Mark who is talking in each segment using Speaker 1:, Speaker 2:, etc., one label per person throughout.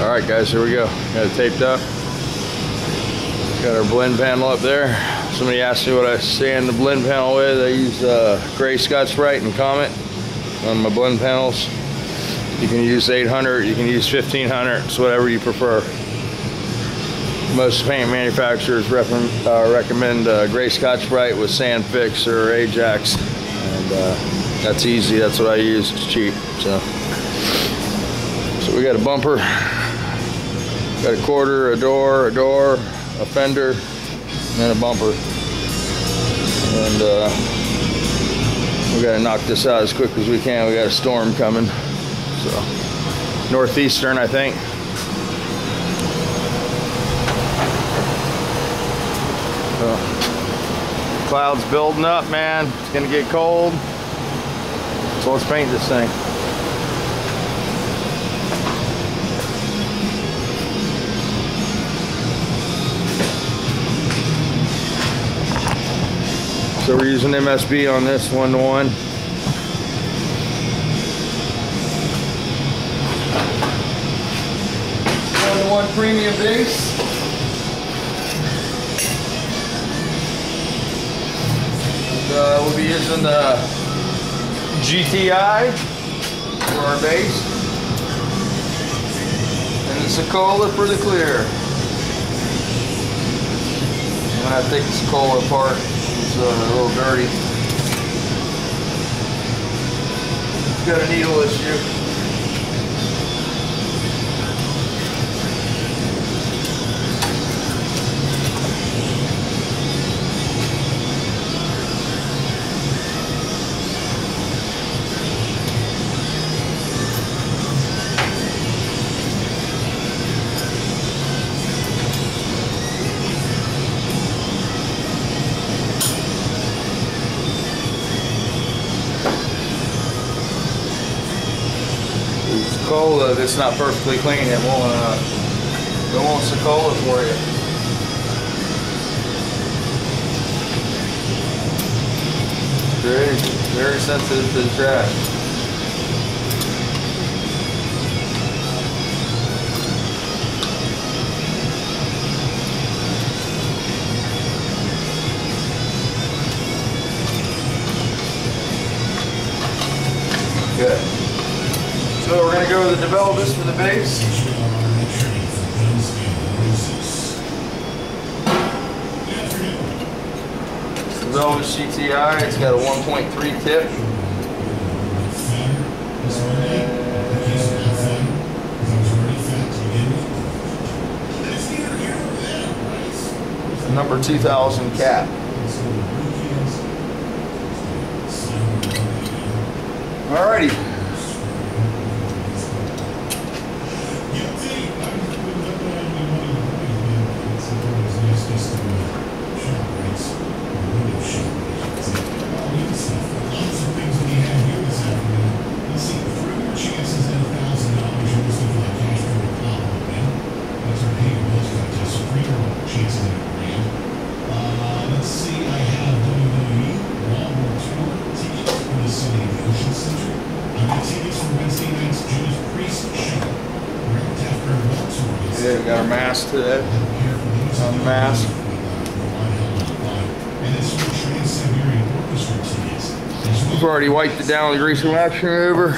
Speaker 1: All right, guys, here we go. Got it taped up. Got our blend panel up there. Somebody asked me what I sand the blend panel with. I use gray Scotch-Brite and Comet on my blend panels. You can use 800, you can use 1500, it's whatever you prefer. Most paint manufacturers recommend gray Scotch-Brite with Sand Fix or Ajax, and that's easy. That's what I use. It's cheap. So we got a bumper, got a quarter, a door, a fender, and then a bumper. And we got to knock this out as quick as we can. We got a storm coming. So northeastern, I think. Clouds building up, man. It's gonna get cold. So let's paint this thing. So we're using MSB on this 1:1. One premium base. We'll be using the GTI for our base, and the Sokola for the clear. I'm gonna take the Sokola apart. It's a little dirty. It's got a needle issue. Sokola that's not perfectly clean, it won't Sokola for you. Very sensitive to the trash. Good. So we're going to go with the developers for the base. Developers GTI, it's got a 1.3 tip. Number 2000 cap. Alrighty. Yeah, we got our mask today. Mask. We've already wiped it down with grease and wax remover.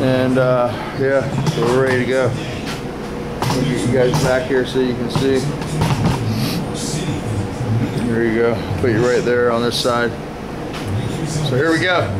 Speaker 1: And yeah, so we're ready to go. I'll get you guys back here so you can see. There you go. Put you right there on this side. So here we go.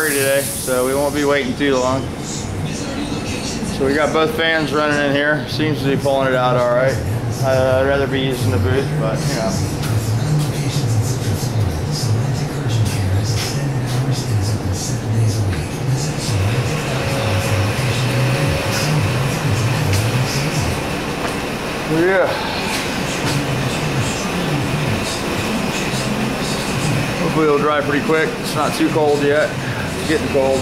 Speaker 1: hurry today, so we won't be waiting too long. So we got both fans running in here. Seems to be pulling it out all right. I'd rather be using the booth, but you know. Yeah. Hopefully it'll dry pretty quick. It's not too cold yet. It's getting cold.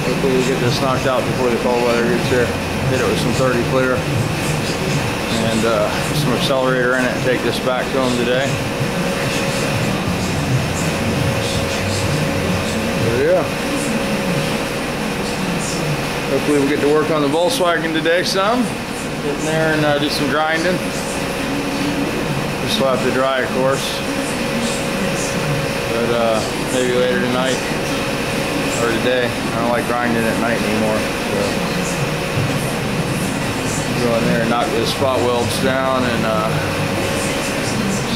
Speaker 1: Hopefully we'll get this knocked out before the cold weather gets here. Hit it with some 30 clear and some accelerator in it and take this back to them today. So yeah. Hopefully we'll get to work on the Volkswagen today some. Get in there and do some grinding. This will have to dry, of course. But maybe later tonight or today. I don't like grinding at night anymore. So go in there and knock those spot welds down, and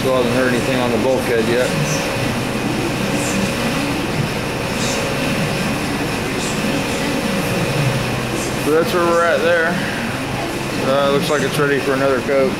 Speaker 1: still haven't heard anything on the bulkhead yet. So that's where we're at there. Looks like it's ready for another coat.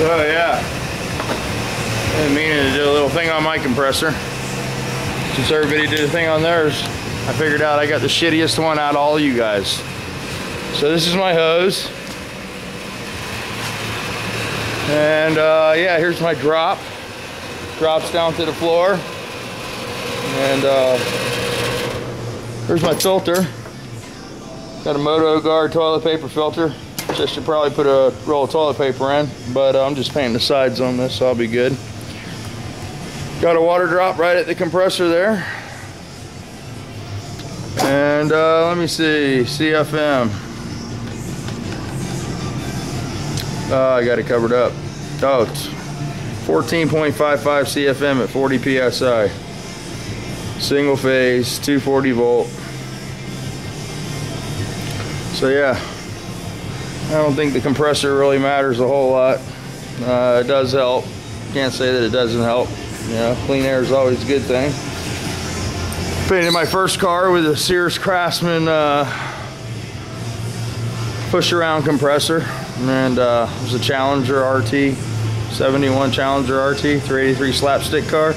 Speaker 1: So yeah, been meaning to do a little thing on my compressor since everybody did a thing on theirs. I figured out I got the shittiest one out of all you guys. So this is my hose. And yeah, here's my drop. Drops down to the floor. And here's my filter. Got a Moto Guard toilet paper filter, which I should probably put a roll of toilet paper in, but I'm just painting the sides on this, so I'll be good. Got a water drop right at the compressor there. And let me see, CFM. I got it covered up. Oh, it's 14.55 CFM at 40 PSI. Single phase, 240 volt. So yeah, I don't think the compressor really matters a whole lot. It does help. Can't say that it doesn't help. You know, clean air is always a good thing. Painted my first car with a Sears Craftsman push around compressor, and it was a Challenger RT, 71 Challenger RT, 383 slapstick car,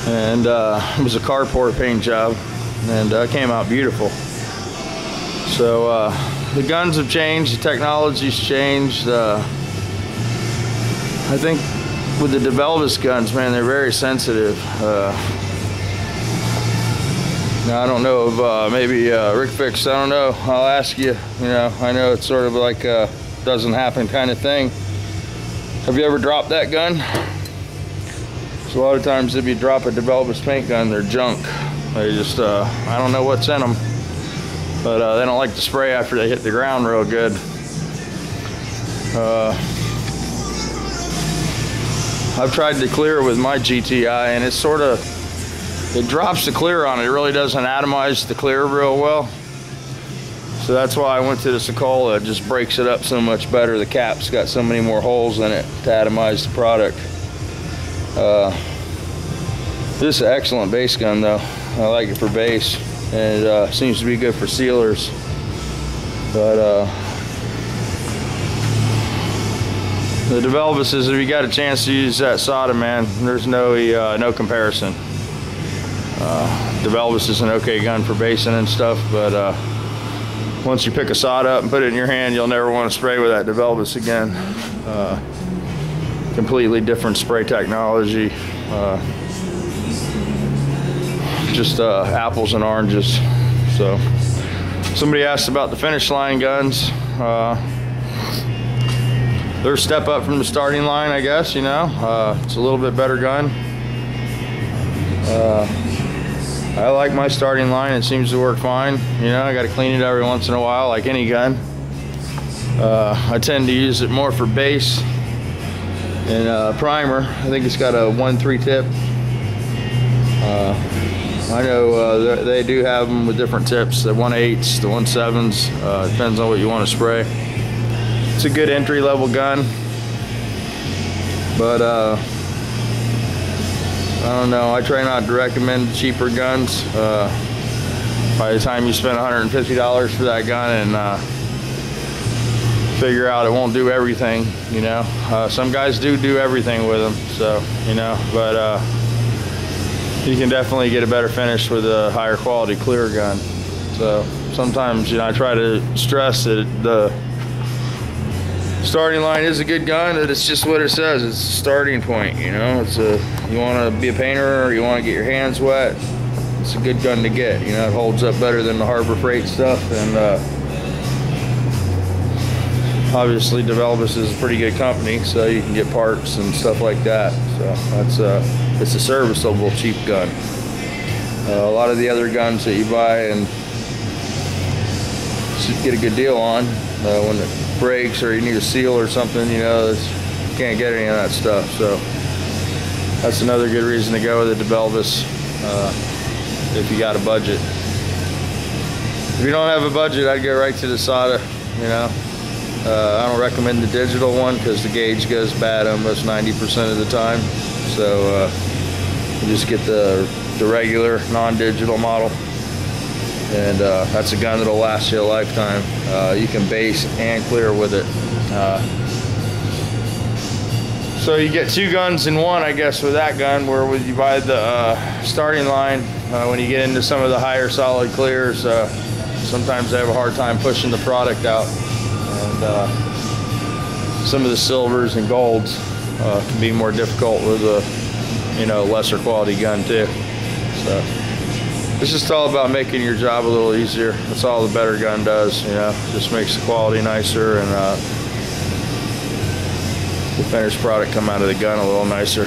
Speaker 1: and it was a carport paint job, and it came out beautiful. So the guns have changed, the technology's changed. I think with the DeVelvis guns, man, they're very sensitive. Now I don't know if maybe Rick Fix, I don't know, I'll ask you, you know, I know it's sort of like a doesn't happen kind of thing. Have you ever dropped that gun? So a lot of times if you drop a DeVelvis paint gun, they're junk. They just, I don't know what's in them. But they don't like to spray after they hit the ground real good. I've tried the clear with my GTI, and it's sort of, it drops the clear on it. It really doesn't atomize the clear real well. So that's why I went to the Sokola. It just breaks it up so much better. The cap's got so many more holes in it to atomize the product. This is an excellent base gun though. I like it for base. And it seems to be good for sealers, but the DeVelvis, if you got a chance to use that solder, man, there's no comparison. DeVelvis is an okay gun for basing and stuff, but once you pick a sod up and put it in your hand, you'll never want to spray with that DeVelvis again. Completely different spray technology. Just apples and oranges. So somebody asked about the Finish Line guns. They're a step up from the starting line, I guess, you know. It's a little bit better gun. I like my starting line. It seems to work fine. You know, I got to clean it every once in a while like any gun. I tend to use it more for base and primer. I think it's got a 1-3 tip. I know they do have them with different tips, the 1/8s, the 1/7s, depends on what you want to spray. It's a good entry-level gun, but I don't know, I try not to recommend cheaper guns. By the time you spend $150 for that gun and figure out it won't do everything, you know. Some guys do everything with them, so, you know, but you can definitely get a better finish with a higher quality clear gun. So sometimes, you know, I try to stress that the starting line is a good gun, that it's just what it says. It's a starting point, you know. It's a, you want to be a painter or you want to get your hands wet, it's a good gun to get. You know, it holds up better than the Harbor Freight stuff, and obviously DeVelvis is a pretty good company, so you can get parts and stuff like that. So that's it's a serviceable cheap gun. A lot of the other guns that you buy and get a good deal on, when it breaks or you need a seal or something, you know, you can't get any of that stuff. So that's another good reason to go with the DeVelvis if you got a budget. If you don't have a budget, I'd go right to the Sada, you know. I don't recommend the digital one because the gauge goes bad almost 90% of the time. So you just get the regular non-digital model, and that's a gun that'll last you a lifetime. You can base and clear with it. So you get two guns in one, I guess, with that gun, where when you buy the starting line, when you get into some of the higher solid clears, sometimes they have a hard time pushing the product out. And some of the silvers and golds can be more difficult with a, you know, lesser quality gun too. So it's just all about making your job a little easier. That's all the better gun does, you know, just makes the quality nicer and the finished product come out of the gun a little nicer.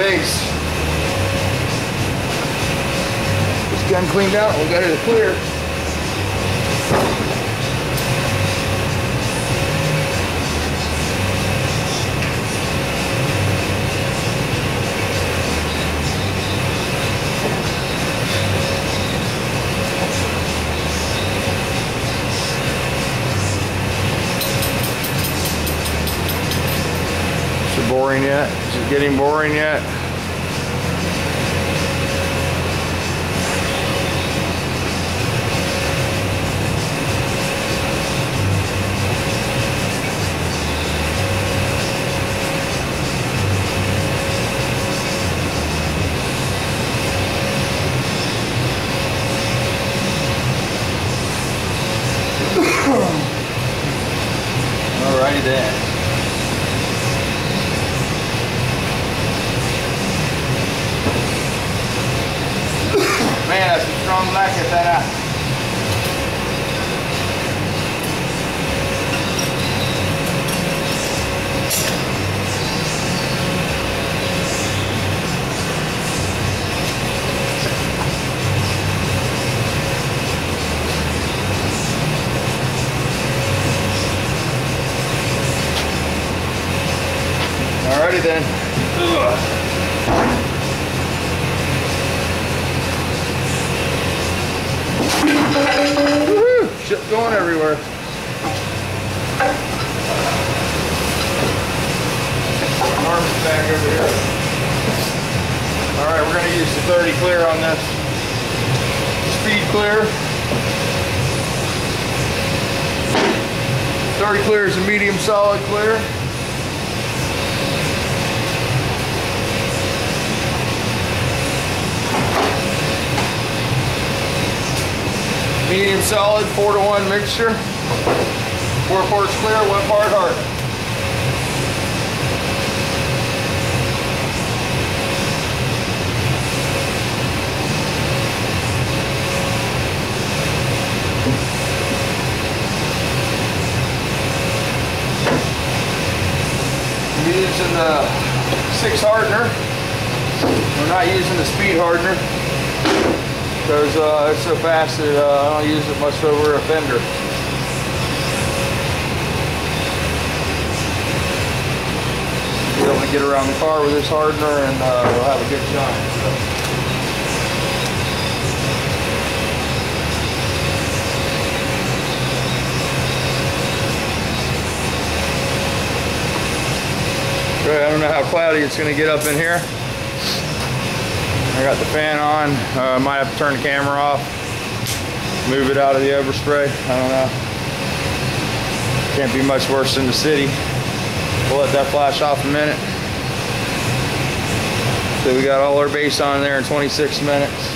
Speaker 1: base. This gun cleaned out, we'll get it clear. Boring yet? Is it getting boring yet? Alrighty then. Man, that's a strong blanket that Alrighty then. Ugh. Shit going everywhere. Arms back over here. Alright, we're going to use the 30 clear on this. Speed clear. 30 clear is a medium solid clear. Medium solid, 4-to-1 mixture. 4 parts clear, 1 part hard. I'm using the 6 hardener. We're not using the speed hardener, because it's so fast that I don't use it much over a fender. Be able to get around the car with this hardener and we'll have a good time. So. I don't know how cloudy it's going to get up in here. I got the fan on. Might have to turn the camera off, move it out of the overspray. I don't know. Can't be much worse than the city. We'll let that flash off a minute. So we got all our base on there in 26 minutes.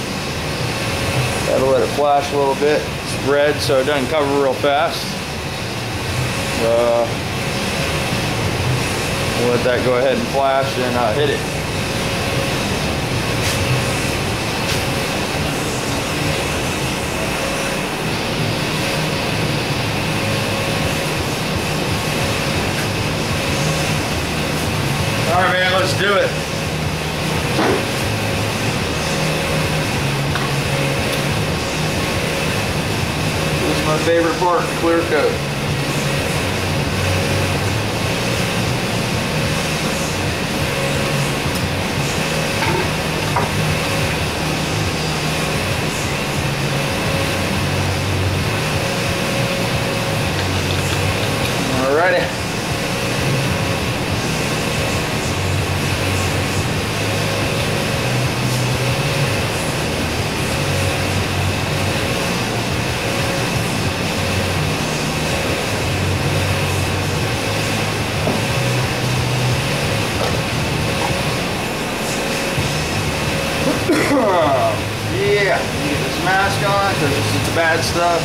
Speaker 1: That'll let it flash a little bit. It's red, so it doesn't cover real fast. We'll let that go ahead and flash and hit it. All right, man, let's do it. This is my favorite part, clear coat. Alrighty. Yeah, get this mask on because this is the bad stuff.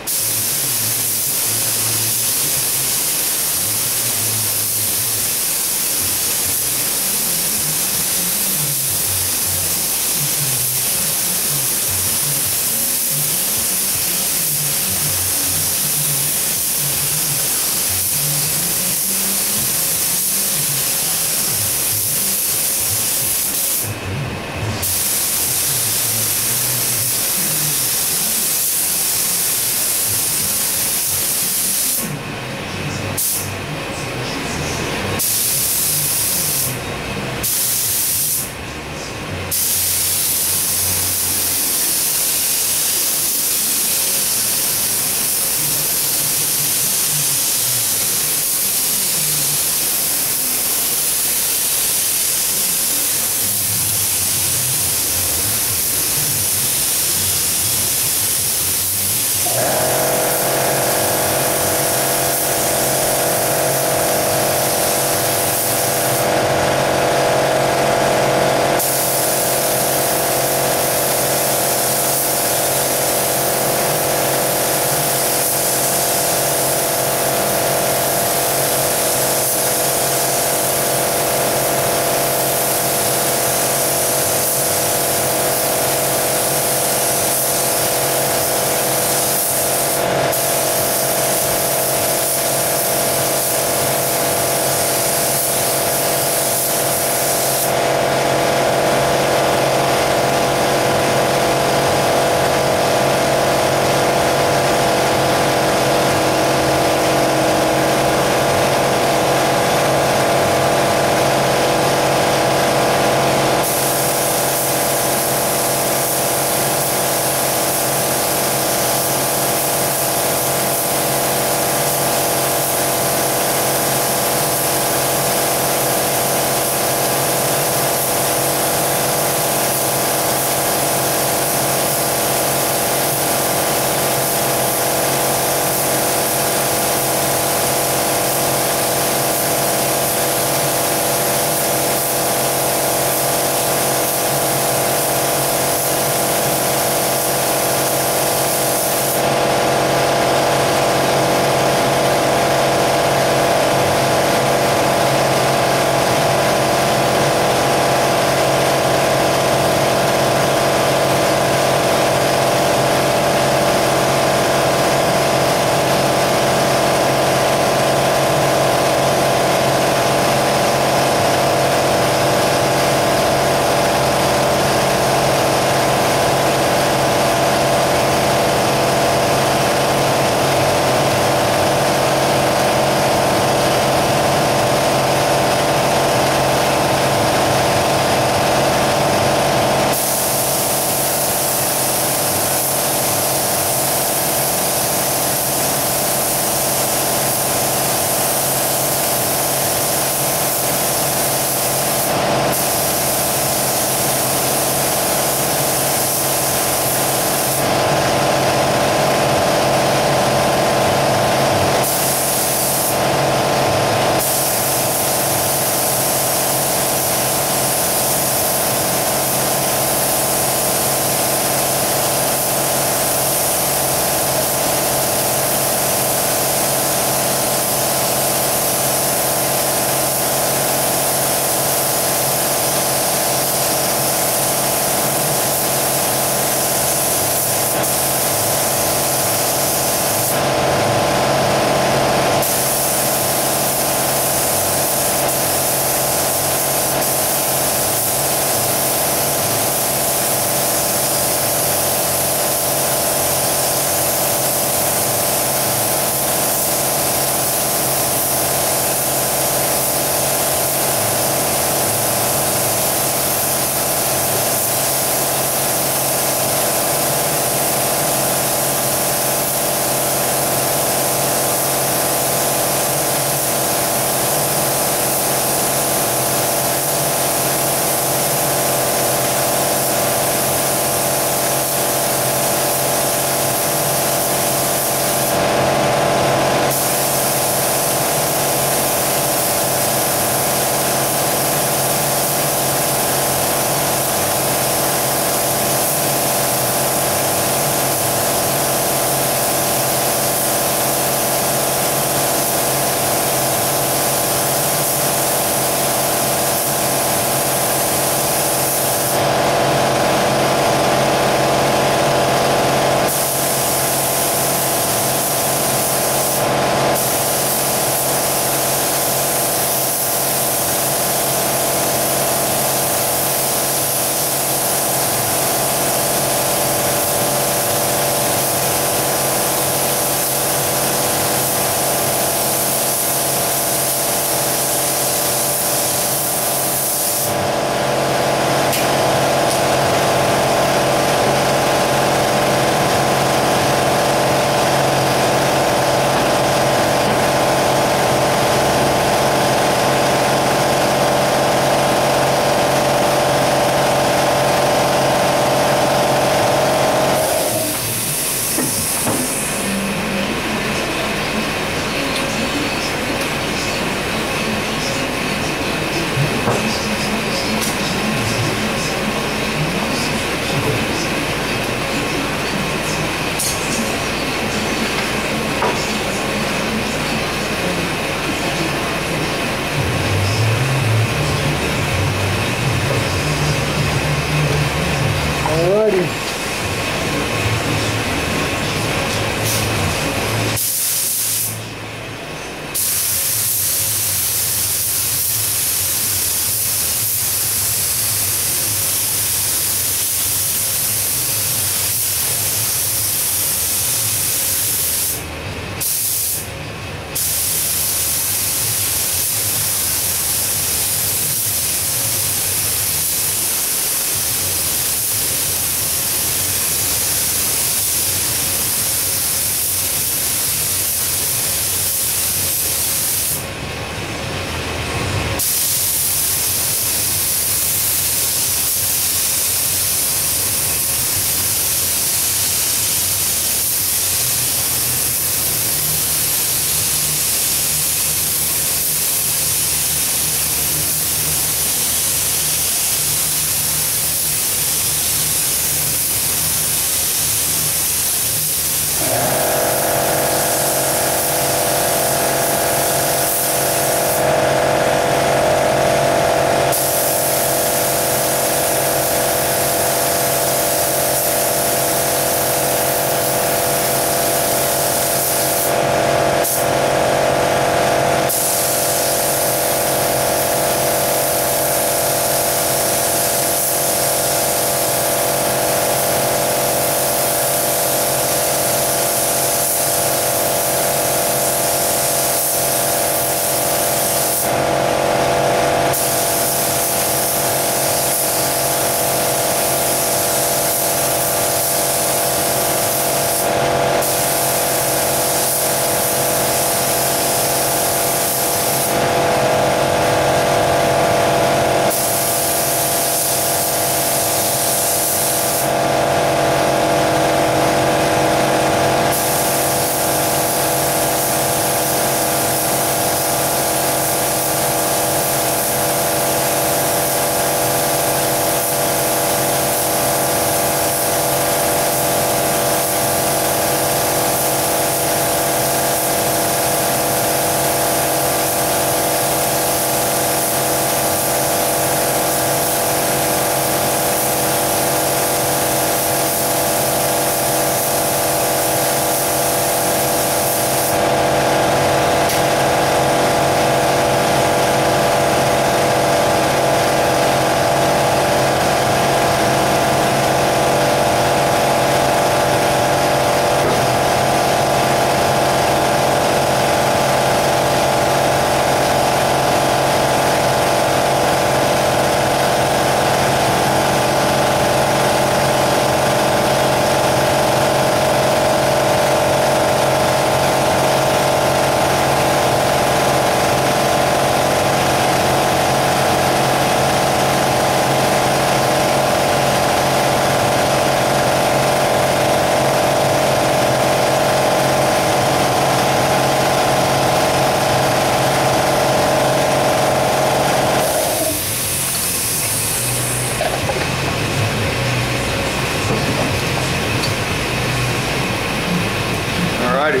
Speaker 1: Alrighty.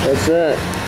Speaker 2: That's it.